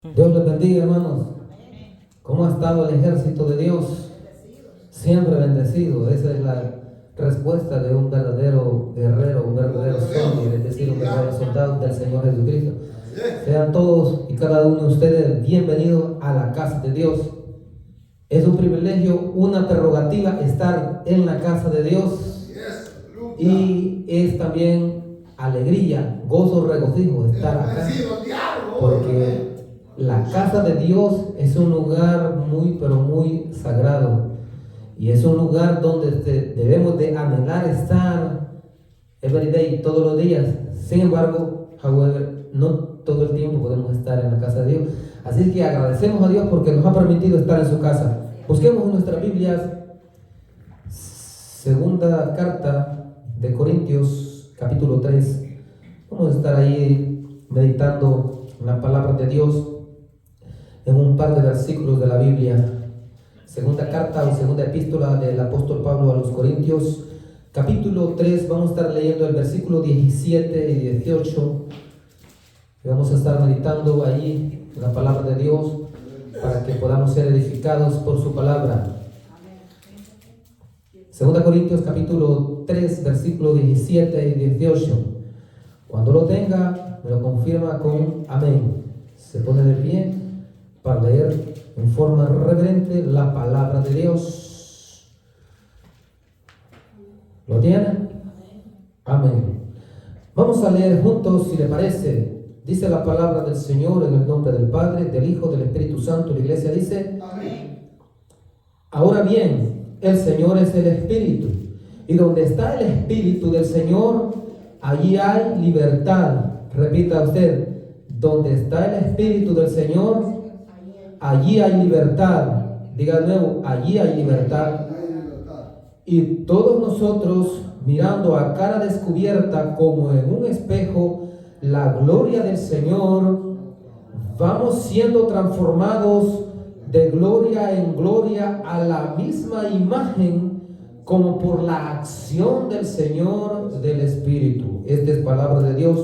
Dios les bendiga, hermanos. ¿Cómo ha estado el ejército de Dios? Siempre bendecido. Esa es la respuesta de un verdadero guerrero, un verdadero zombie, es decir, un verdadero soldado del Señor Jesucristo. Sean todos y cada uno de ustedes bienvenidos a la casa de Dios. Es un privilegio, una prerrogativa estar en la casa de Dios. Y es también alegría, gozo, regocijo estar acá. Porque la casa de Dios es un lugar muy, pero muy sagrado. Y es un lugar donde debemos de anhelar estar every day, todos los días. Sin embargo, however, no todo el tiempo podemos estar en la casa de Dios. Así que agradecemos a Dios porque nos ha permitido estar en su casa. Busquemos en nuestras Biblias, segunda carta de Corintios, capítulo 3. Vamos a estar ahí meditando en la palabra de Dios en un par de versículos de la Biblia. Segunda carta o segunda epístola del apóstol Pablo a los Corintios, capítulo 3, vamos a estar leyendo el versículo 17 y 18. Y vamos a estar meditando ahí en la palabra de Dios para que podamos ser edificados por su palabra. Segunda Corintios capítulo 3, versículo 17 y 18. Cuando lo tenga, me lo confirma con amén. Se pone de pie para leer en forma reverente la palabra de Dios. ¿Lo tiene? Amén. Vamos a leer juntos, si le parece. Dice la palabra del Señor en el nombre del Padre, del Hijo, del Espíritu Santo. La iglesia dice: amén. Ahora bien, el Señor es el Espíritu, y donde está el Espíritu del Señor, allí hay libertad. Repita usted: donde está el Espíritu del Señor, allí hay libertad. Diga de nuevo: allí hay libertad. Y todos nosotros, mirando a cara descubierta como en un espejo la gloria del Señor, vamos siendo transformados de gloria en gloria a la misma imagen, como por la acción del Señor del Espíritu. Esta es palabra de Dios.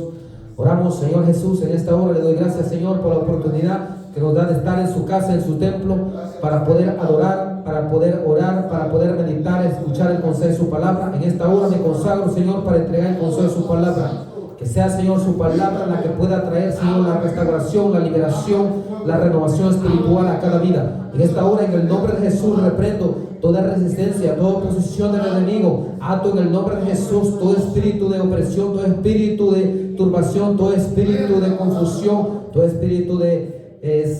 Oramos. Señor Jesús, en esta hora le doy gracias, Señor, por la oportunidad que nos da de estar en su casa, en su templo, para poder adorar, para poder orar, para poder meditar, escuchar el consejo de su palabra. En esta hora me consagro, Señor, para entregar el consejo de su palabra. Que sea, Señor, su palabra la que pueda traer, Señor, la restauración, la liberación, la renovación espiritual a cada vida. En esta hora, en el nombre de Jesús, reprendo toda resistencia, toda oposición del enemigo. Ato en el nombre de Jesús todo espíritu de opresión, todo espíritu de turbación, todo espíritu de confusión, todo espíritu de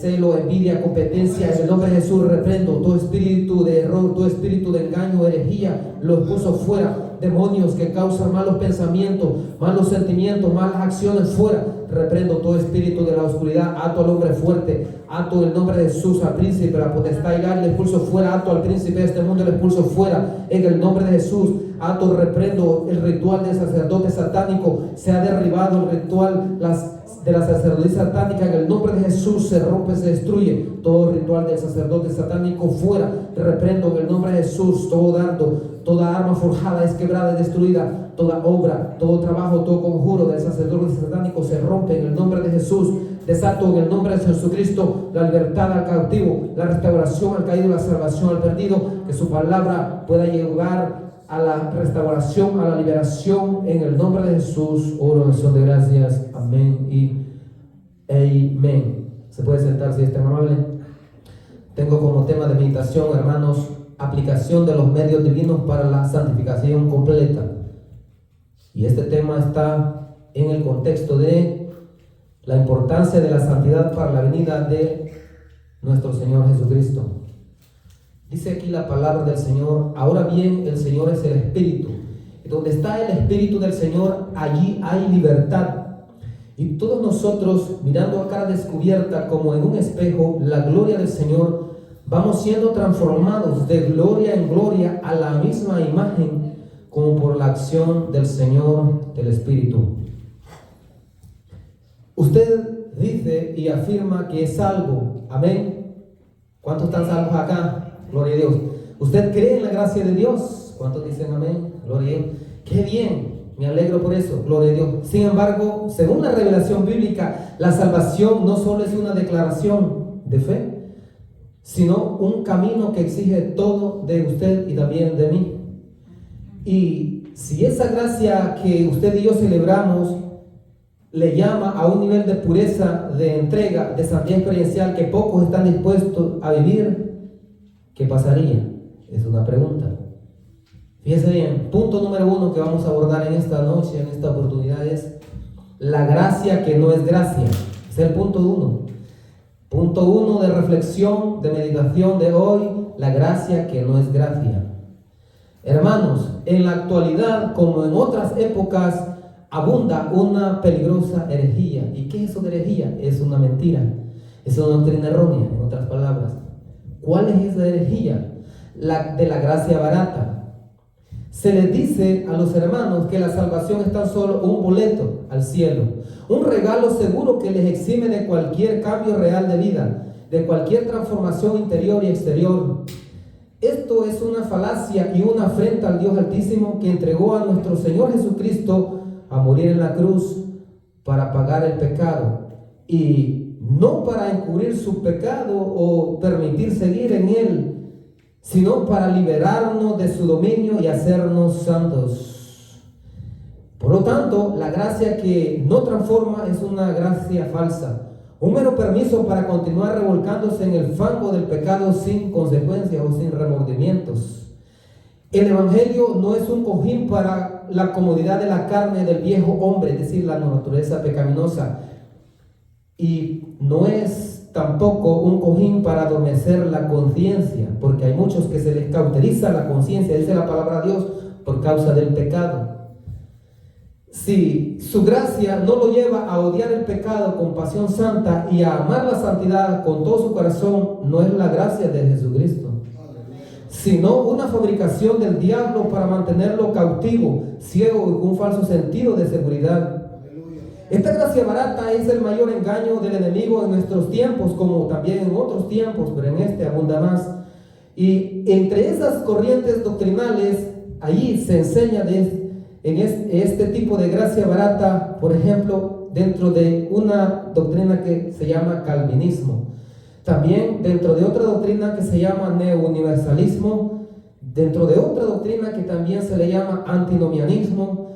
celo, envidia, competencia. En el nombre de Jesús reprendo todo espíritu de error, todo espíritu de engaño, herejía, lo puso fuera. Demonios que causan malos pensamientos, malos sentimientos, malas acciones, fuera. Reprendo todo espíritu de la oscuridad. Ato al hombre fuerte, ato en el nombre de Jesús al príncipe, la potestad y la le expulso fuera. Ato al príncipe de este mundo, le expulso fuera en el nombre de Jesús. Ato, reprendo el ritual del sacerdote satánico. Se ha derribado el ritual de la sacerdocia satánica. En el nombre de Jesús se rompe, se destruye todo ritual del sacerdote satánico, fuera. Reprendo en el nombre de Jesús todo dardo, toda arma forjada es quebrada y destruida. Toda obra, todo trabajo, todo conjuro del sacerdote satánico se rompe en el nombre de Jesús. Desato en el nombre de Jesucristo la libertad al cautivo, la restauración al caído, la salvación al perdido. Que su palabra pueda llegar a la restauración, a la liberación, en el nombre de Jesús. Oro en acción de gracias. Amén y amén. Se puede sentar si es tan amable. Tengo como tema de meditación, hermanos, aplicación de los medios divinos para la santificación completa. Y este tema está en el contexto de la importancia de la santidad para la venida de nuestro Señor Jesucristo. Dice aquí la palabra del Señor: ahora bien, el Señor es el Espíritu, y donde está el Espíritu del Señor, allí hay libertad. Y todos nosotros, mirando a cara descubierta como en un espejo la gloria del Señor, vamos siendo transformados de gloria en gloria a la misma imagen, como por la acción del Señor del Espíritu. Usted dice y afirma que es salvo. Amén. ¿Cuántos están salvos acá? Gloria a Dios. ¿Usted cree en la gracia de Dios? ¿Cuántos dicen amén? Gloria a Dios. ¡Qué bien! Me alegro por eso, gloria a Dios. Sin embargo, según la revelación bíblica, la salvación no solo es una declaración de fe, sino un camino que exige todo de usted y también de mí. Y si esa gracia que usted y yo celebramos le llama a un nivel de pureza, de entrega, de santidad experiencial que pocos están dispuestos a vivir, ¿qué pasaría? Es una pregunta. Fíjese bien, punto número 1 que vamos a abordar en esta noche, en esta oportunidad, es la gracia que no es gracia. Es el punto 1. Punto 1 de reflexión, de meditación de hoy, la gracia que no es gracia. Hermanos, en la actualidad, como en otras épocas, abunda una peligrosa herejía. ¿Y qué es eso de herejía? Es una mentira, es una doctrina errónea, en otras palabras. ¿Cuál es esa herejía? La de la gracia barata. Se les dice a los hermanos que la salvación es tan solo un boleto al cielo, un regalo seguro que les exime de cualquier cambio real de vida, de cualquier transformación interior y exterior. Esto es una falacia y una afrenta al Dios Altísimo, que entregó a nuestro Señor Jesucristo a morir en la cruz para pagar el pecado, y no para encubrir su pecado o permitir seguir en él, sino para liberarnos de su dominio y hacernos santos. Por lo tanto, la gracia que no transforma es una gracia falsa, un mero permiso para continuar revolcándose en el fango del pecado sin consecuencias o sin remordimientos. El Evangelio no es un cojín para la comodidad de la carne del viejo hombre, es decir, la naturaleza pecaminosa, y no es tampoco un cojín para adormecer la conciencia, porque hay muchos que se les cauteriza la conciencia, dice la palabra de Dios, por causa del pecado. Si su gracia no lo lleva a odiar el pecado con pasión santa y a amar la santidad con todo su corazón, no es la gracia de Jesucristo, sino una fabricación del diablo para mantenerlo cautivo, ciego y con un falso sentido de seguridad. Esta gracia barata es el mayor engaño del enemigo en nuestros tiempos, como también en otros tiempos, pero en este abunda más. Y entre esas corrientes doctrinales, allí se enseña en este tipo de gracia barata, por ejemplo, dentro de una doctrina que se llama calvinismo. También dentro de otra doctrina que se llama neouniversalismo, dentro de otra doctrina que también se le llama antinomianismo,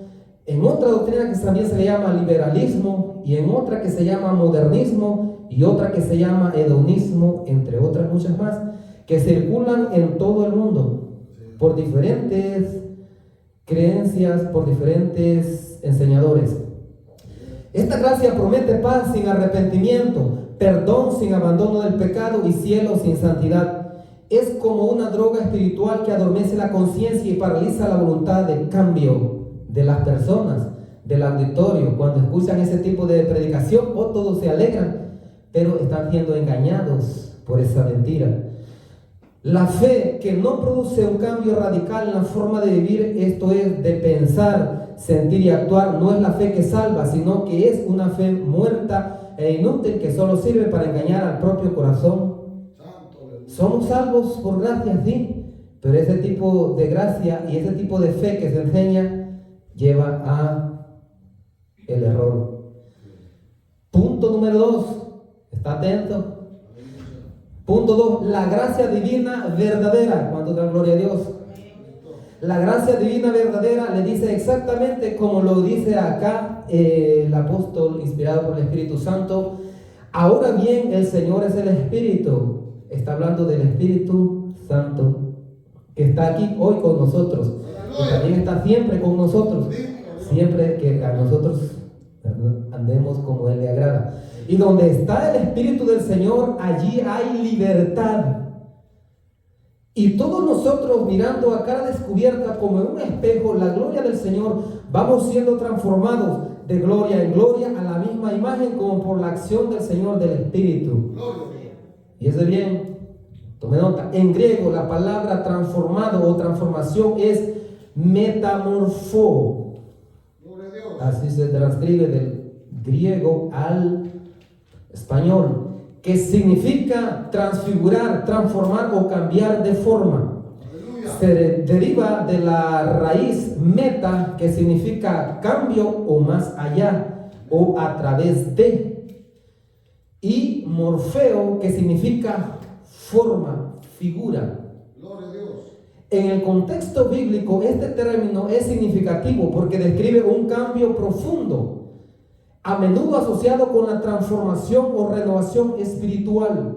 en otra doctrina que también se le llama liberalismo, y en otra que se llama modernismo, y otra que se llama hedonismo, entre otras muchas más, que circulan en todo el mundo por diferentes creencias, por diferentes enseñadores. Esta gracia promete paz sin arrepentimiento, perdón sin abandono del pecado y cielo sin santidad. Es como una droga espiritual que adormece la conciencia y paraliza la voluntad de cambio de las personas, del auditorio. Cuando escuchan ese tipo de predicación, todos se alegran, pero están siendo engañados por esa mentira. La fe que no produce un cambio radical en la forma de vivir, esto es, de pensar, sentir y actuar, no es la fe que salva, sino que es una fe muerta e inútil que solo sirve para engañar al propio corazón. Somos salvos por gracia, sí, pero ese tipo de gracia y ese tipo de fe que se enseña lleva a el error. Punto número 2, ¿está atento? Punto 2, la gracia divina verdadera. ¿Cuánto da gloria a Dios? La gracia divina verdadera le dice exactamente como lo dice acá el apóstol inspirado por el Espíritu Santo. Ahora bien, el Señor es el Espíritu. Está hablando del Espíritu Santo que está aquí hoy con nosotros, que también está siempre con nosotros, siempre que a nosotros andemos como Él le agrada. Y donde está el Espíritu del Señor, allí hay libertad. Y todos nosotros, mirando a cara descubierta como en un espejo la gloria del Señor, vamos siendo transformados de gloria en gloria a la misma imagen, como por la acción del Señor del Espíritu. Y eso es bien, tome nota. En griego la palabra transformado o transformación es metamorfo. Así se transcribe del griego al español, que significa transfigurar, transformar o cambiar de forma. se deriva de la raíz meta, que significa cambio o más allá o a través de, y morfeo, que significa forma, figura. En el contexto bíblico, este término es significativo porque describe un cambio profundo, a menudo asociado con la transformación o renovación espiritual.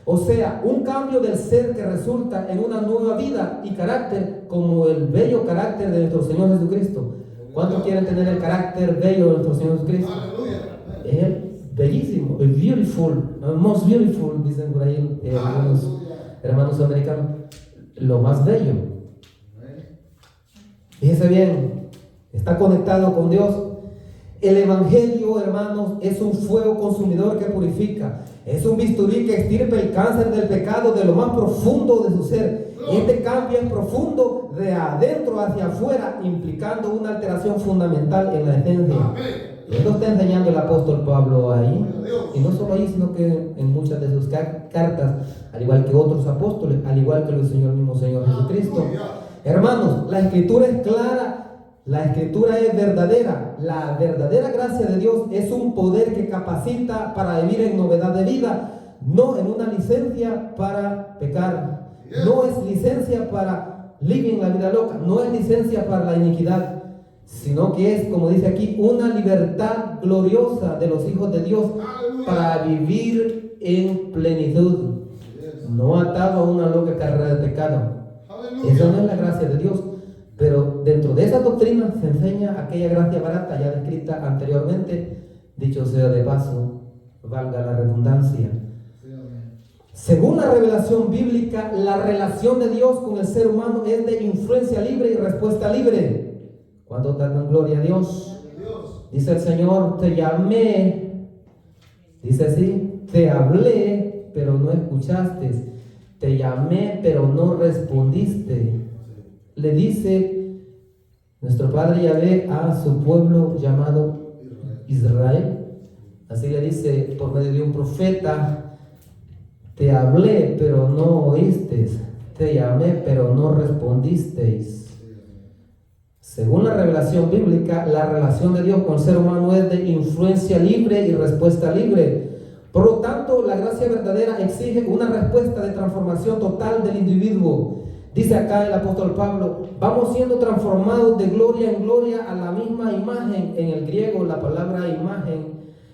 O sea, un cambio del ser que resulta en una nueva vida y carácter, como el bello carácter de nuestro Señor Jesucristo. ¿Cuántos quieren tener el carácter bello de nuestro Señor Jesucristo? Es bellísimo, es beautiful, most beautiful, dicen por ahí algunos hermanos americanos. Lo más bello. Fíjese bien, está conectado con Dios. El evangelio, hermanos, es un fuego consumidor que purifica. Es un bisturí que extirpa el cáncer del pecado de lo más profundo de su ser. Este cambio es profundo de adentro hacia afuera, implicando una alteración fundamental en la esencia. Esto está enseñando el apóstol Pablo ahí, y no solo ahí, sino que en muchas de sus cartas, al igual que otros apóstoles, al igual que el mismo Señor Jesucristo. Hermanos, la escritura es clara, la escritura es verdadera. La verdadera gracia de Dios es un poder que capacita para vivir en novedad de vida, no en una licencia para pecar, no es licencia para living la vida loca, no es licencia para la iniquidad, sino que es, como dice aquí, una libertad gloriosa de los hijos de Dios para vivir en plenitud, no atado a una loca carrera de pecado. Esa no es la gracia de Dios, pero dentro de esa doctrina se enseña aquella gracia barata ya descrita anteriormente, dicho sea de paso, valga la redundancia. Según la revelación bíblica, la relación de Dios con el ser humano es de influencia libre y respuesta libre. ¿Cuánto dan gloria a Dios? Dice el Señor, te llamé, dice así, te hablé, pero no escuchaste, te llamé, pero no respondiste. Le dice nuestro Padre Yahvé a su pueblo llamado Israel. Así le dice por medio de un profeta, te hablé, pero no oíste, te llamé, pero no respondisteis. Según la revelación bíblica, la relación de Dios con el ser humano es de influencia libre y respuesta libre. Por lo tanto, la gracia verdadera exige una respuesta de transformación total del individuo. Dice acá el apóstol Pablo, vamos siendo transformados de gloria en gloria a la misma imagen. En el griego, la palabra imagen,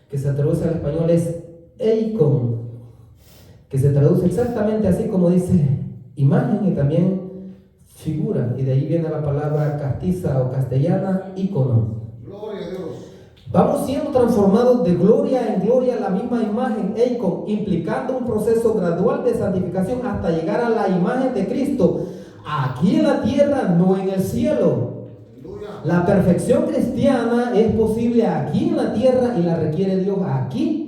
que se traduce al español, es eikon, que se traduce exactamente así como dice imagen y también figura, y de ahí viene la palabra castiza o castellana, ícono. Gloria a Dios. Vamos siendo transformados de gloria en gloria a la misma imagen, eikon, implicando un proceso gradual de santificación hasta llegar a la imagen de Cristo, aquí en la tierra, no en el cielo. La perfección cristiana es posible aquí en la tierra y la requiere Dios aquí.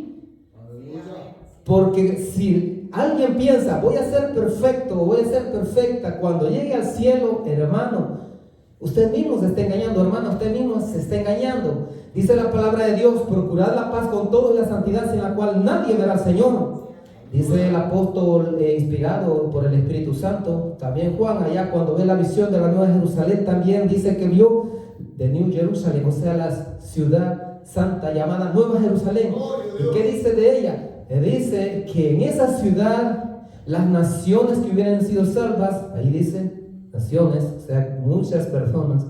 Porque si alguien piensa, voy a ser perfecto, voy a ser perfecta cuando llegue al cielo, hermano, usted mismo se está engañando, hermano, usted mismo se está engañando. Dice la palabra de Dios, procurad la paz con todos y la santidad sin la cual nadie verá al Señor. Dice el apóstol inspirado por el Espíritu Santo, también Juan, allá cuando ve la visión de la Nueva Jerusalén, también dice que vio de New Jerusalem, o sea, la ciudad santa llamada Nueva Jerusalén. ¿Y qué dice de ella? Dice que en esa ciudad las naciones que hubieran sido salvas, ahí dice naciones, o sea, muchas personas,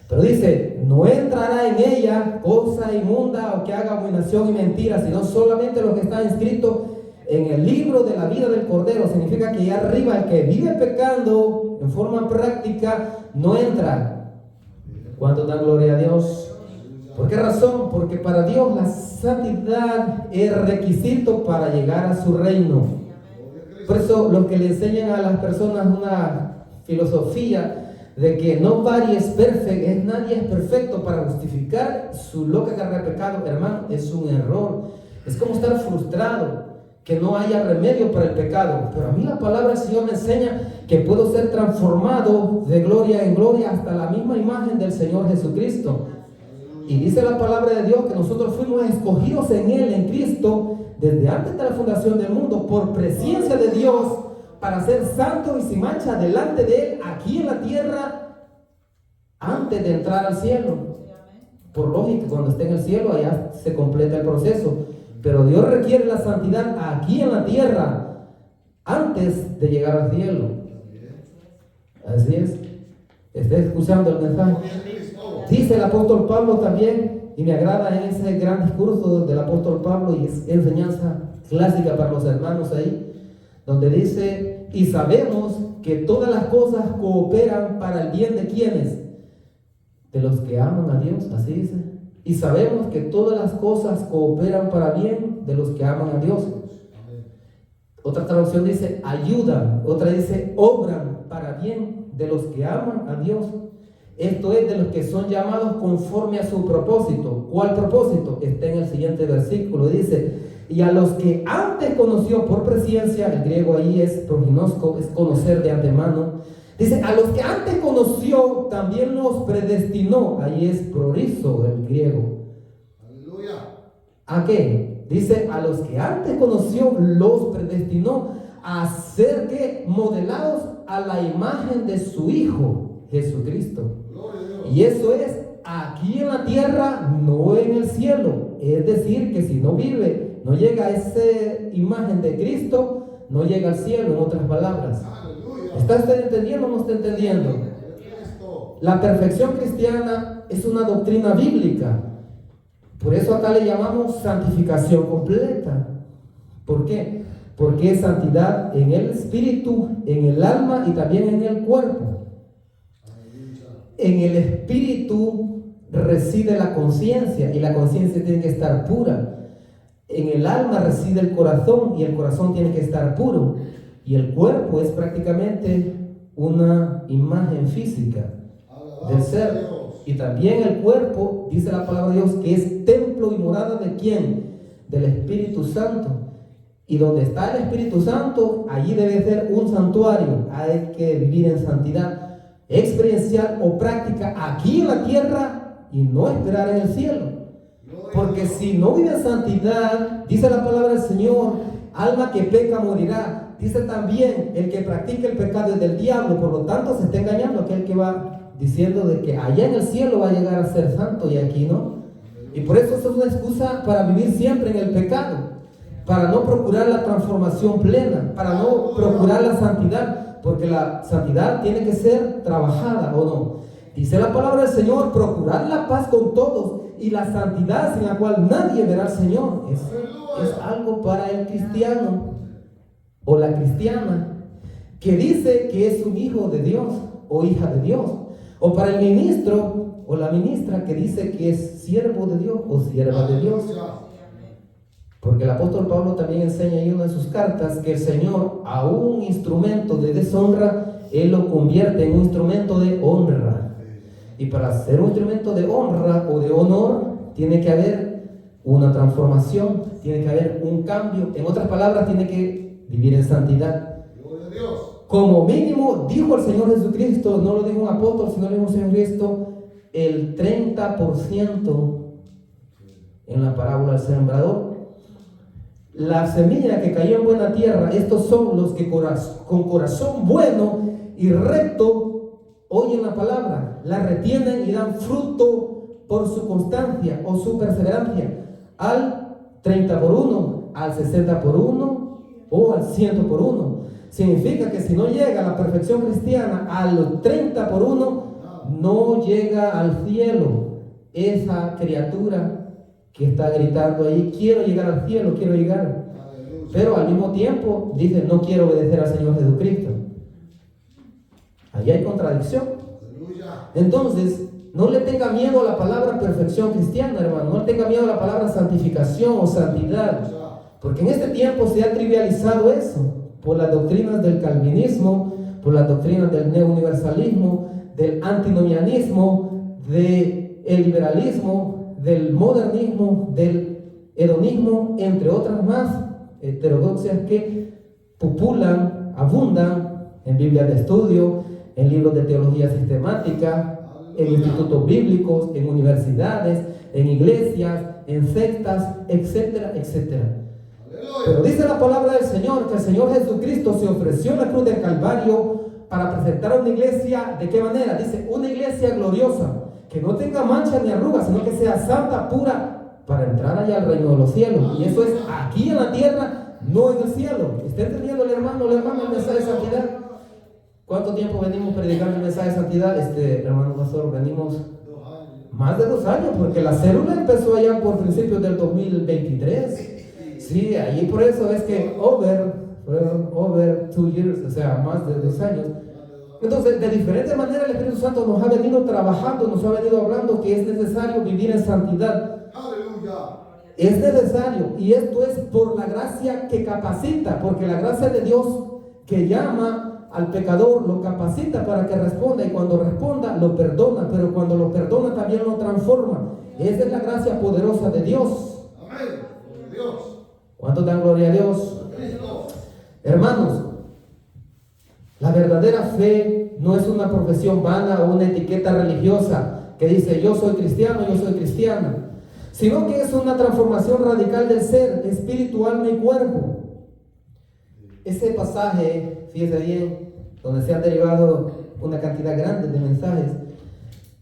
pero dice, no entrará en ella cosa inmunda o que haga abominación y mentira, sino solamente lo que está inscrito en el libro de la vida del Cordero. Significa que allá arriba el que vive pecando en forma práctica no entra. ¿Cuánto dan gloria a Dios? ¿Por qué razón? Porque para Dios la santidad es requisito para llegar a su reino. Por eso los que le enseñan a las personas una filosofía de que nobody is perfect, nadie es perfecto para justificar su loca carrera de pecado, hermano, es un error. Es como estar frustrado, que no haya remedio para el pecado. Pero a mí la palabra del Señor me enseña que puedo ser transformado de gloria en gloria hasta la misma imagen del Señor Jesucristo. Y dice la palabra de Dios que nosotros fuimos escogidos en Él, en Cristo, desde antes de la fundación del mundo, por presencia de Dios, para ser santo y sin mancha delante de Él aquí en la tierra antes de entrar al cielo. Por lógica, cuando esté en el cielo allá se completa el proceso. Pero Dios requiere la santidad aquí en la tierra antes de llegar al cielo. Así es. ¿Está escuchando el mensaje? Dice el apóstol Pablo también, y me agrada en ese gran discurso del apóstol Pablo, y es enseñanza clásica para los hermanos ahí, donde dice: y sabemos que todas las cosas cooperan para el bien de quienes, de los que aman a Dios, así dice. Y sabemos que todas las cosas cooperan para bien de los que aman a Dios. Otra traducción dice ayudan, otra dice obran para bien de los que aman a Dios. Esto es, de los que son llamados conforme a su propósito. ¿Cuál propósito? Está en el siguiente versículo. Dice: y a los que antes conoció por presciencia, el griego ahí es proginosko, es conocer de antemano. Dice: a los que antes conoció, también los predestinó. Ahí es prorizo, el griego. Aleluya. ¿A qué? Dice: a los que antes conoció, los predestinó a ser que modelados a la imagen de su Hijo, Jesucristo. Y eso es aquí en la tierra, no en el cielo. Es decir, que si no vive, no llega a esa imagen de Cristo, no llega al cielo, en otras palabras. ¿Está usted entendiendo o no está entendiendo? La perfección cristiana es una doctrina bíblica. Por eso acá le llamamos santificación completa. ¿Por qué? Porque es santidad en el espíritu, en el alma y también en el cuerpo. En el espíritu reside la conciencia, y la conciencia tiene que estar pura. En el alma reside el corazón, y el corazón tiene que estar puro. Y el cuerpo es prácticamente una imagen física del ser. Y también el cuerpo, dice la palabra de Dios, que es templo y morada ¿de quién? Del Espíritu Santo. Y donde está el Espíritu Santo, allí debe ser un santuario. Hay que vivir en santidad experiencial o práctica aquí en la tierra y no esperar en el cielo. Porque si no vive en santidad, dice la palabra del Señor, alma que peca morirá. Dice también, el que practica el pecado es del diablo. Por lo tanto, se está engañando aquel que va diciendo de que allá en el cielo va a llegar a ser santo y aquí no. Y por eso es una excusa para vivir siempre en el pecado, para no procurar la transformación plena, para no procurar la santidad. Porque la santidad tiene que ser trabajada, ¿o no? Dice la palabra del Señor: procurad la paz con todos y la santidad sin la cual nadie verá al Señor. Es algo para el cristiano o la cristiana que dice que es un hijo de Dios o hija de Dios. O para el ministro o la ministra que dice que es siervo de Dios o sierva de Dios. Porque el apóstol Pablo también enseña en una de sus cartas que el Señor a un instrumento de deshonra, Él lo convierte en un instrumento de honra. Y para ser un instrumento de honra o de honor, tiene que haber una transformación, tiene que haber un cambio. En otras palabras, tiene que vivir en santidad. Como mínimo, dijo el Señor Jesucristo, no lo dijo un apóstol, sino lo dijo el Señor Cristo, el 30% en la parábola del sembrador. La semilla que cayó en buena tierra, estos son los que con corazón bueno y recto oyen la palabra, la retienen y dan fruto por su constancia o su perseverancia, al 30 por 1, al 60 por 1 o al 100 por 1. Significa que si no llega a la perfección cristiana al 30 por 1, no llega al cielo. Esa criatura que está gritando ahí: quiero llegar al cielo, quiero llegar. Pero al mismo tiempo dice: no quiero obedecer al Señor Jesucristo. Ahí hay contradicción. Entonces, no le tenga miedo a la palabra perfección cristiana, hermano. No le tenga miedo a la palabra santificación o santidad. Porque en este tiempo se ha trivializado eso por las doctrinas del calvinismo, por las doctrinas del neouniversalismo, del antinomianismo, del liberalismo, del modernismo, del hedonismo, entre otras más heterodoxias que populan, abundan en Biblias de estudio, en libros de teología sistemática, en institutos bíblicos, en universidades, en iglesias, en sectas, etcétera, etcétera. Pero dice la palabra del Señor que el Señor Jesucristo se ofreció en la cruz del Calvario para presentar una iglesia. ¿De qué manera? Dice, una iglesia gloriosa, que no tenga mancha ni arrugas, sino que sea santa, pura, para entrar allá al reino de los cielos. Y eso es aquí en la tierra, no en el cielo. ¿Está entendiendo el hermano el mensaje de santidad? ¿Cuánto tiempo venimos predicando el mensaje de santidad? Hermano pastor, venimos más de 2 años, porque la célula empezó allá por principios del 2023. Sí, ahí por eso es que over 2 years, o sea, más de 2 años. Entonces, de diferente manera el Espíritu Santo nos ha venido trabajando, nos ha venido hablando que es necesario vivir en santidad. ¡Aleluya! Es necesario, y esto es por la gracia que capacita, porque la gracia de Dios que llama al pecador lo capacita para que responda, y cuando responda lo perdona, pero cuando lo perdona también lo transforma. Esa es la gracia poderosa de Dios. Amén. Dios. ¿Cuánto dan gloria a Dios? Hermanos, la verdadera fe no es una profesión vana o una etiqueta religiosa que dice yo soy cristiano, yo soy cristiana, sino que es una transformación radical del ser, espíritu, alma y cuerpo. Ese pasaje, fíjese bien, donde se han derivado una cantidad grande de mensajes,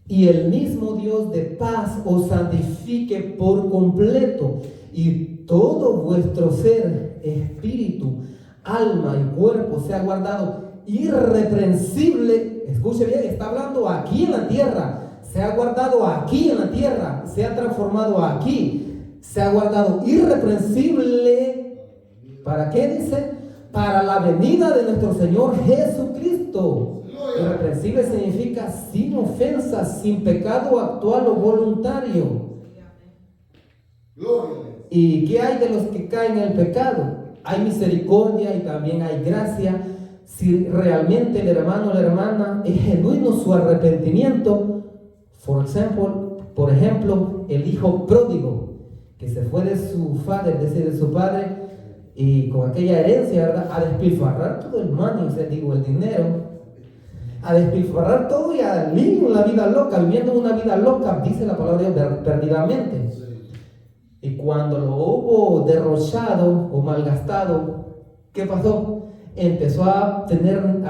y el mismo Dios de paz os santifique por completo, y todo vuestro ser, espíritu, alma y cuerpo sea guardado irreprensible. Escuche bien, está hablando aquí en la tierra. Se ha guardado aquí en la tierra, se ha transformado aquí, se ha guardado irreprensible. ¿Para qué dice? Para la venida de nuestro Señor Jesucristo. Irreprensible significa sin ofensa, sin pecado actual o voluntario. ¿Y qué hay de los que caen en el pecado? Hay misericordia y también hay gracia. Si realmente el hermano o la hermana es genuino su arrepentimiento, por ejemplo, el hijo pródigo que se fue de su padre, de su padre, y con aquella herencia, ¿verdad?, a despilfarrar todo el money, el dinero, a despilfarrar todo y a vivir una vida loca, viviendo una vida loca, dice la palabra de Dios, perdidamente. Y cuando lo hubo derrochado o malgastado, ¿qué pasó? Empezó a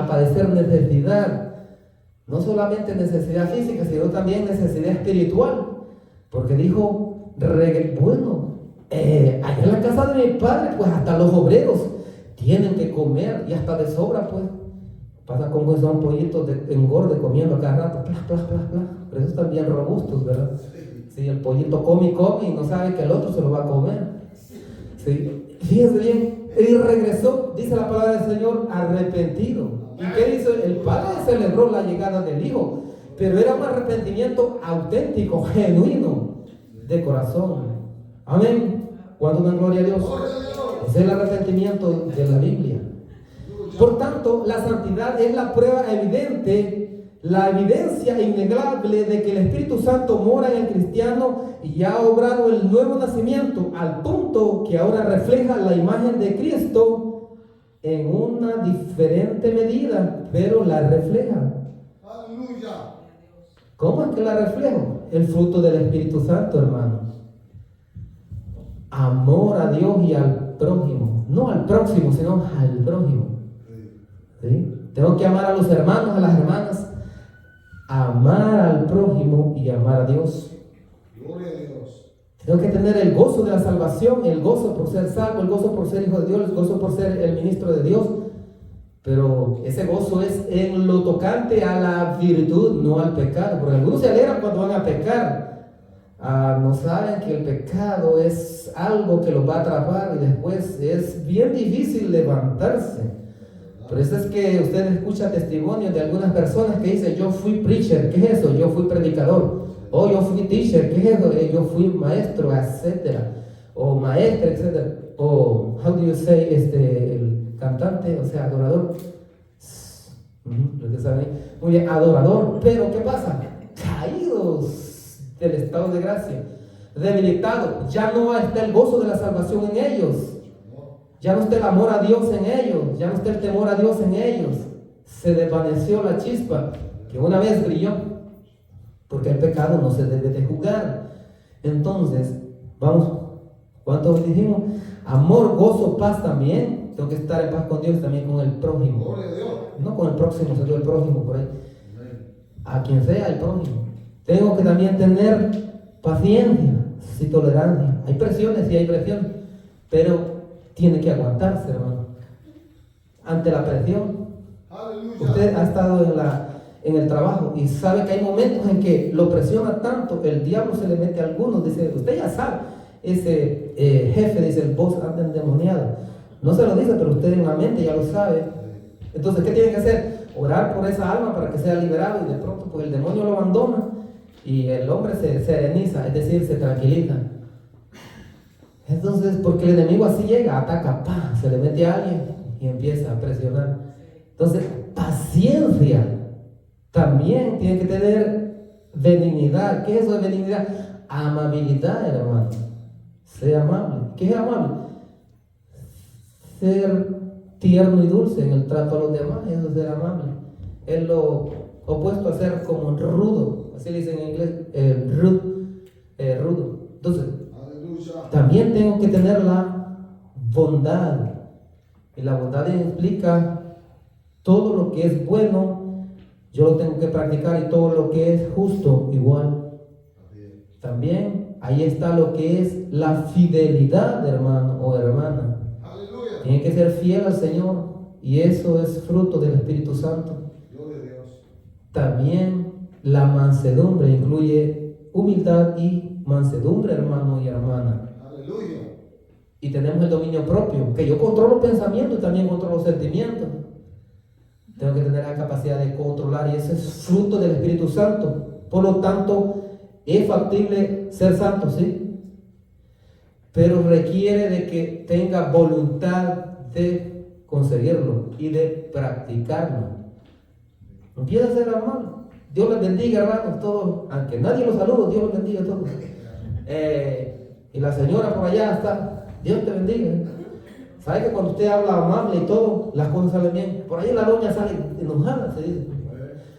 padecer necesidad, no solamente necesidad física, sino también necesidad espiritual, porque dijo, bueno, allá en la casa de mi padre, pues hasta los obreros tienen que comer, y hasta de sobra, pues. Pasa como son pollitos de engorde comiendo cada rato, pero esos están bien robustos, ¿verdad? Sí, el pollito come y no sabe que el otro se lo va a comer. Sí, fíjense bien, y regresó, dice la palabra del Señor, arrepentido. ¿Y qué hizo? El padre celebró la llegada del hijo, pero era un arrepentimiento auténtico, genuino, de corazón. Amén. ¿Cuánto dan gloria a Dios? Ese es el arrepentimiento de la Biblia. Por tanto, la santidad es la prueba evidente, la evidencia innegable de que el Espíritu Santo mora en el cristiano y ha obrado el nuevo nacimiento, al punto que ahora refleja la imagen de Cristo en una diferente medida, pero la refleja. ¡Aleluya! ¿Cómo es que la reflejo? El fruto del Espíritu Santo, hermanos. Amor a Dios y al prójimo. No al próximo, sino al prójimo. ¿Sí? Tengo que amar a los hermanos, a las hermanas, amar al prójimo y amar a Dios. Gloria a Dios. Tengo que tener el gozo de la salvación, el gozo por ser salvo, el gozo por ser hijo de Dios, el gozo por ser el ministro de Dios. Pero ese gozo es en lo tocante a la virtud, no al pecado. Porque algunos se alegran cuando van a pecar. No saben que el pecado es algo que los va a atrapar y después es bien difícil levantarse. Por eso es que usted escucha testimonios de algunas personas que dicen, yo fui preacher, ¿qué es eso? Yo fui predicador. O yo fui teacher, ¿qué es eso? Yo fui maestro, etcétera. O maestra, etcétera. O, how do you say, el cantante, o sea, adorador. ¿Lo saben? Muy bien, adorador. Pero, ¿qué pasa? Caídos del estado de gracia, debilitados. Ya no está el gozo de la salvación en ellos. Ya no está el amor a Dios en ellos, ya no está el temor a Dios en ellos. Se desvaneció la chispa que una vez brilló, porque el pecado no se debe de jugar. Entonces, vamos ¿Cuánto dijimos? Amor, gozo, paz también. Tengo que estar en paz con Dios y también con el prójimo. No con el próximo, sino el prójimo por ahí. A quien sea el prójimo. Tengo que también tener paciencia y tolerancia. Hay presiones, sí hay presiones, pero tiene que aguantarse, hermano. Ante la presión. Usted ha estado en el trabajo y sabe que hay momentos en que lo presiona tanto, el diablo se le mete a algunos, dice, usted ya sabe, ese jefe, dice, el boss anda endemoniado. No se lo dice, pero usted en la mente ya lo sabe. Entonces, ¿qué tiene que hacer? Orar por esa alma para que sea liberado, y de pronto pues el demonio lo abandona y el hombre se sereniza, es decir, se tranquiliza. Entonces, porque el enemigo así llega, ataca, se le mete a alguien y empieza a presionar. Entonces, paciencia. También tiene que tener benignidad. ¿Qué es eso de benignidad? Amabilidad, hermano. Ser amable. ¿Qué es amable? Ser tierno y dulce en el trato a los demás. Eso es ser amable. Es lo opuesto a ser como rudo. Así le dicen en inglés, rudo. Entonces, también tengo que tener la bondad. Y la bondad implica todo lo que es bueno, yo lo tengo que practicar, y todo lo que es justo igual. También ahí está lo que es la fidelidad, hermano o hermana. Aleluya. Tiene que ser fiel al Señor, y eso es fruto del Espíritu Santo. También la mansedumbre incluye humildad y mansedumbre, hermano y hermana. Aleluya. Y tenemos el dominio propio, que yo controlo pensamientos y también controlo sentimientos. Tengo que tener la capacidad de controlar, y ese es fruto del Espíritu Santo. Por lo tanto, es factible ser santo, ¿sí? Pero requiere de que tenga voluntad de conseguirlo y de practicarlo. Empieza a ser amable. Dios les bendiga, hermanos, todos. Aunque nadie los salude, Dios los bendiga a todos. Y la señora por allá está. Dios te bendiga. ¿Sabe que cuando usted habla amable y todo, las cosas salen bien? Por ahí la doña sale enojada, se dice.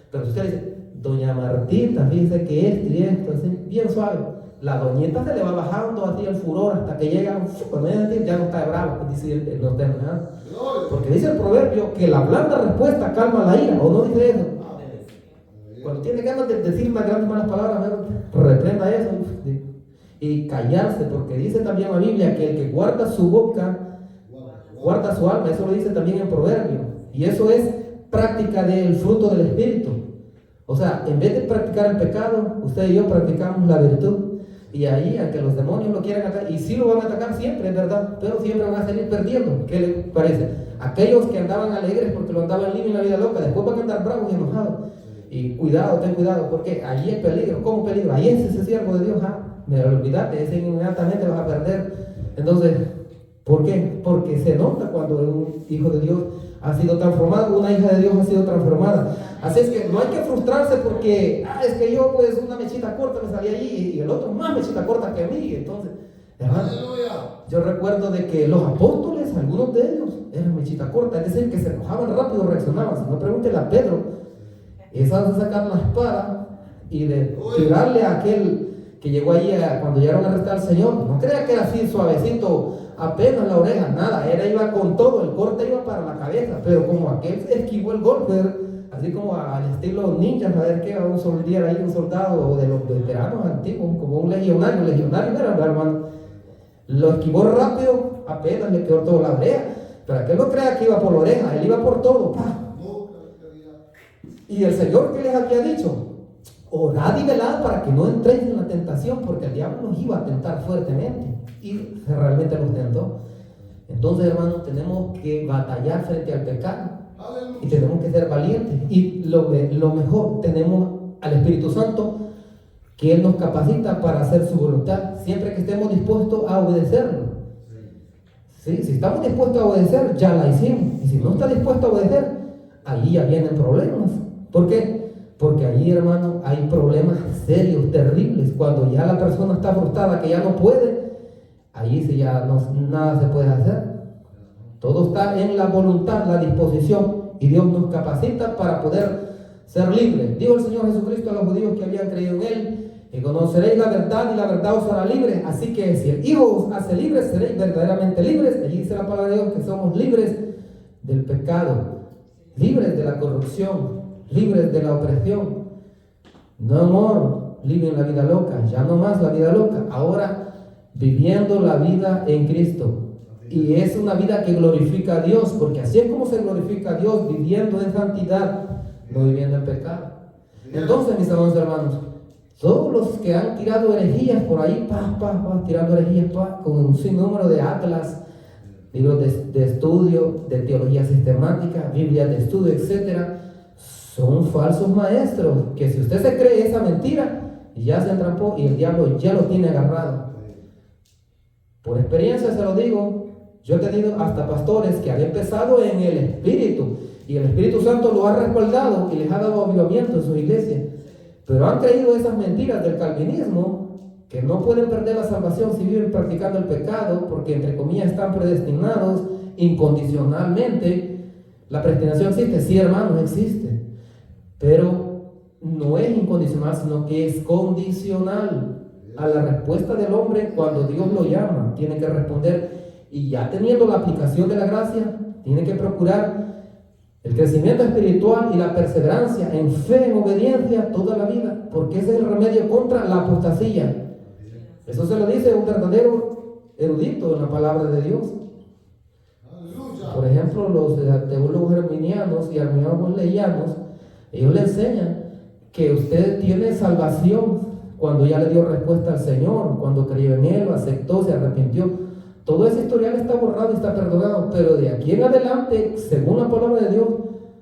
Pero si usted dice, doña Martita, fíjese que esto y esto, así, bien suave, la doñita se le va bajando así el furor hasta que llega, cuando ya no está bravo, dice, no está enojado. Porque dice el proverbio que la blanda respuesta calma la ira, ¿o no dice eso? Cuando tiene ganas de decir más grandes malas palabras, reprenda eso y callarse, porque dice también la Biblia que el que guarda su boca guarda su alma. Eso lo dice también en proverbio, y eso es práctica del fruto del Espíritu. O sea, en vez de practicar el pecado, usted y yo practicamos la virtud, y ahí, aunque los demonios lo quieran atacar, y sí lo van a atacar siempre, es verdad, pero siempre van a salir perdiendo. ¿Qué le parece? Aquellos que andaban alegres porque lo andaban libre en la vida loca, después van a andar bravos y enojados. Y cuidado, ten cuidado, porque ahí es peligro. ¿Cómo peligro? Ahí es ese siervo de Dios, me olvidaste, ese inmediatamente vas a perder. Entonces, ¿por qué? Porque se nota cuando un hijo de Dios ha sido transformado, una hija de Dios ha sido transformada. Así es que no hay que frustrarse porque, es que yo pues una mechita corta me salí allí y el otro más mechita corta que a mí. Entonces, hermano, yo recuerdo de que los apóstoles, algunos de ellos, eran mechita corta, es decir, que se enojaban rápido, reaccionaban. Si no, pregúntele a Pedro, esa de sacar la espada y de tirarle a aquel que llegó allí cuando llegaron a arrestar al Señor. No crea que era así suavecito, apenas la oreja, nada, iba con todo, el corte iba para la cabeza, pero como aquel esquivó el golpe, así como al estilo ninja, a ver qué, a un soldado ahí, un soldado de los veteranos antiguos, como un legionario era, hermano, lo esquivó rápido, apenas le quedó toda la oreja, pero aquel no crea que iba por la oreja, él iba por todo, Y el Señor, ¿qué les había dicho? Orad y velad para que no entréis en la tentación, porque el diablo nos iba a tentar fuertemente, y realmente nos tentó. Entonces, hermanos, tenemos que batallar frente al pecado, y tenemos que ser valientes, y lo mejor, tenemos al Espíritu Santo, que Él nos capacita para hacer su voluntad, siempre que estemos dispuestos a obedecerlo. ¿Sí? Si estamos dispuestos a obedecer, ya la hicimos, y si no está dispuesto a obedecer, ahí ya vienen problemas. ¿Por qué? Porque allí, hermano, hay problemas serios, terribles. Cuando ya la persona está frustrada, que ya no puede, ahí sí ya nada se puede hacer. Todo está en la voluntad, la disposición, y Dios nos capacita para poder ser libres. Dijo el Señor Jesucristo a los judíos que habían creído en Él, Y conoceréis la verdad y la verdad os hará libres. Así que si el Hijo os hace libres, seréis verdaderamente libres. Allí dice la palabra de Dios que somos libres del pecado, libres de la corrupción, libres de la opresión. No more living la vida loca, ya no más la vida loca. Ahora viviendo la vida en Cristo. Y es una vida que glorifica a Dios, porque así es como se glorifica a Dios, viviendo en santidad, no viviendo en pecado. Entonces, mis amados hermanos, todos los que han tirado herejías por ahí, tirando herejías con un sinnúmero de atlas, libros de estudio, de teología sistemática, Biblia de estudio, etc., son falsos maestros, que si usted se cree esa mentira, ya se entrampó y el diablo ya lo tiene agarrado. Por experiencia se lo digo, yo he tenido hasta pastores que han empezado en el Espíritu, y el Espíritu Santo los ha respaldado y les ha dado avivamiento en sus iglesias, pero han creído esas mentiras del calvinismo, que no pueden perder la salvación si viven practicando el pecado, porque entre comillas están predestinados incondicionalmente. La predestinación existe, sí, hermanos, existe, pero no es incondicional, sino que es condicional a la respuesta del hombre. Cuando Dios lo llama, tiene que responder, y ya teniendo la aplicación de la gracia, tiene que procurar el crecimiento espiritual y la perseverancia en fe, en obediencia toda la vida, porque ese es el remedio contra la apostasía. Eso se lo dice un verdadero erudito en la palabra de Dios. Por ejemplo, los teólogos arminianos y arminianos leianos, ellos le enseñan que usted tiene salvación cuando ya le dio respuesta al Señor, cuando creyó en Él, lo aceptó, se arrepintió. Todo ese historial está borrado y está perdonado, pero de aquí en adelante, según la palabra de Dios,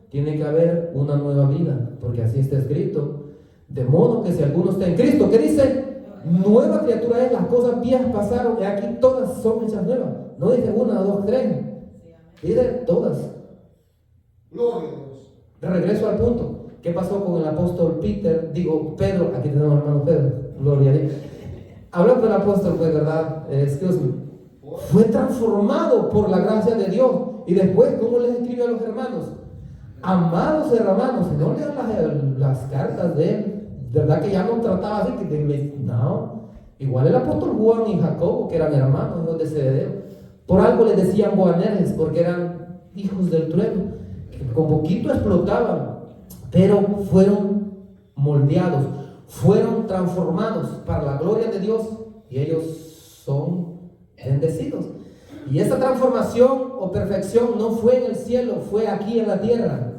tiene que haber una nueva vida, porque así está escrito. De modo que si alguno está en Cristo, ¿qué dice? Nueva criatura es, las cosas viejas pasaron y aquí todas son hechas nuevas. No dice una, dos, tres, dice todas. Gloria a Dios. De regreso al punto, ¿qué pasó con el apóstol Pedro? Aquí tenemos al hermano Pedro, gloria a Dios. Hablando del apóstol, pues, ¿verdad? Excuse me. Fue transformado por la gracia de Dios. Y después, ¿cómo les escribe a los hermanos? Amados hermanos, si no lean las cartas de él, ¿verdad que ya no trataba así? No, igual el apóstol Juan y Jacobo, que eran hermanos, hijos de Zebedeo, por algo les decían Boanerges, porque eran hijos del trueno, que con poquito explotaban, pero fueron moldeados, fueron transformados para la gloria de Dios, y ellos son bendecidos. Y esa transformación o perfección no fue en el cielo, fue aquí en la tierra.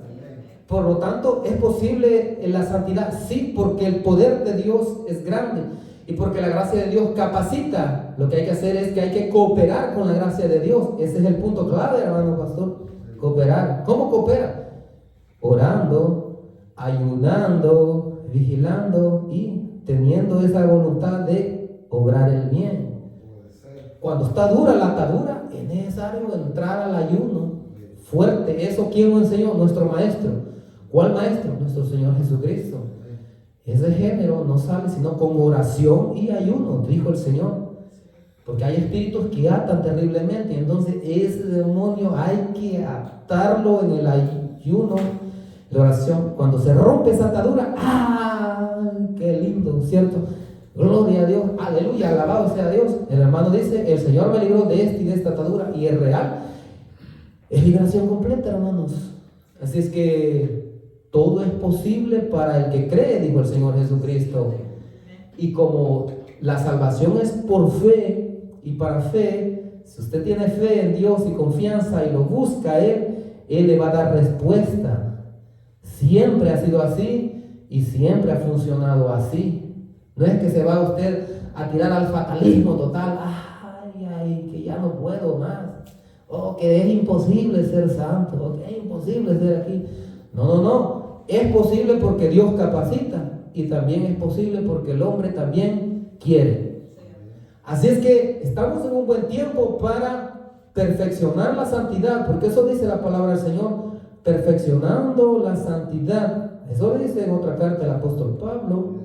Por lo tanto, ¿es posible en la santidad? Sí, porque el poder de Dios es grande y porque la gracia de Dios capacita. Lo que hay que hacer es que hay que cooperar con la gracia de Dios. Ese es el punto clave, hermano pastor. Cooperar. ¿Cómo coopera? Orando, ayunando, vigilando y teniendo esa voluntad de obrar el bien. Cuando está dura la atadura, es necesario entrar al ayuno fuerte. ¿Eso quién lo enseñó? Nuestro maestro. ¿Cuál maestro? Nuestro Señor Jesucristo. Ese género no sale sino con oración y ayuno, dijo el Señor. Porque hay espíritus que atan terriblemente. Y entonces ese demonio hay que atarlo en el ayuno, la oración. Cuando se rompe esa atadura, ¡ay, qué lindo! ¿Cierto? Gloria a Dios, aleluya, alabado sea Dios. El hermano dice, el Señor me libró de esta y de esta atadura. Y es real. Es liberación completa, hermanos. Así es que todo es posible para el que cree, dijo el Señor Jesucristo. Y como la salvación es por fe y para fe, si usted tiene fe en Dios y confianza y lo busca a Él le va a dar respuesta. Siempre ha sido así y siempre ha funcionado así. No es que se va usted a tirar al fatalismo total. Ay, que ya no puedo más. O que es imposible ser santo. O que es imposible ser aquí. No. Es posible porque Dios capacita. Y también es posible porque el hombre también quiere. Así es que estamos en un buen tiempo para perfeccionar la santidad. Porque eso dice la palabra del Señor. Perfeccionando la santidad. Eso lo dice en otra carta el apóstol Pablo.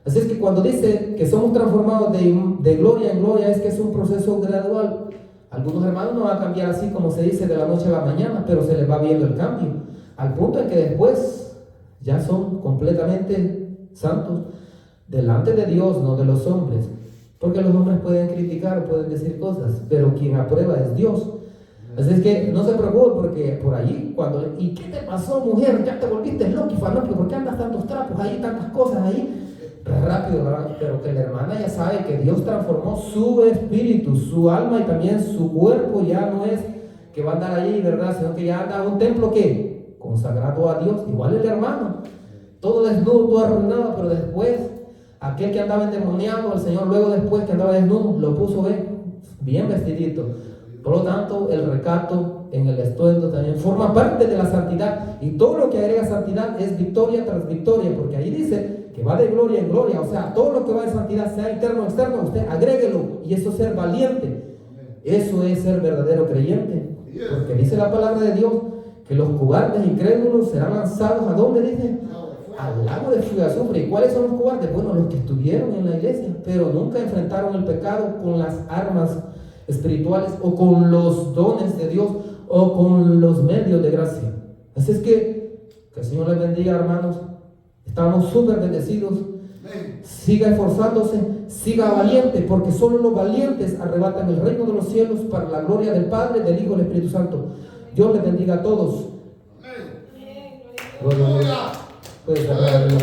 Así es que cuando dice que somos transformados de gloria en gloria, es que es un proceso gradual. Algunos hermanos no van a cambiar así como se dice de la noche a la mañana, pero se les va viendo el cambio, al punto en que después ya son completamente santos. delante de Dios, no de los hombres. Porque los hombres pueden criticar, pueden decir cosas, pero quien aprueba es Dios. Así es que no se preocupe, porque por allí, ¿y qué te pasó, mujer? Ya te volviste loco y fanático, ¿por qué andas tantos trapos ahí, tantas cosas ahí? Rápido, ¿verdad? Pero que la hermana ya sabe que Dios transformó su espíritu, su alma y también su cuerpo. Ya no es que va a andar ahí, ¿verdad? Sino que ya anda a un templo que consagrado a Dios. Igual el hermano, todo desnudo, todo arruinado, pero después aquel que andaba endemoniado, el Señor luego después que andaba desnudo, lo puso bien vestidito. Por lo tanto, el recato en el estuendo también forma parte de la santidad, y todo lo que agrega santidad es victoria tras victoria, porque ahí dice que va de gloria en gloria. O sea, todo lo que va de santidad, sea interno o externo, usted agréguelo, y eso es ser valiente. Eso es ser verdadero creyente, porque dice la palabra de Dios que los cobardes incrédulos serán lanzados, ¿a dónde dice? Al lago de fuego y azufre. ¿Y cuáles son los cobardes? Bueno, los que estuvieron en la iglesia, pero nunca enfrentaron el pecado con las armas espirituales o con los dones de Dios o con los medios de gracia. Así es que el Señor les bendiga, hermanos. Estamos súper bendecidos. Siga esforzándose, siga valiente, porque solo los valientes arrebatan el reino de los cielos para la gloria del Padre, del Hijo y del Espíritu Santo. Dios les bendiga a todos. Bueno, puede cerrar el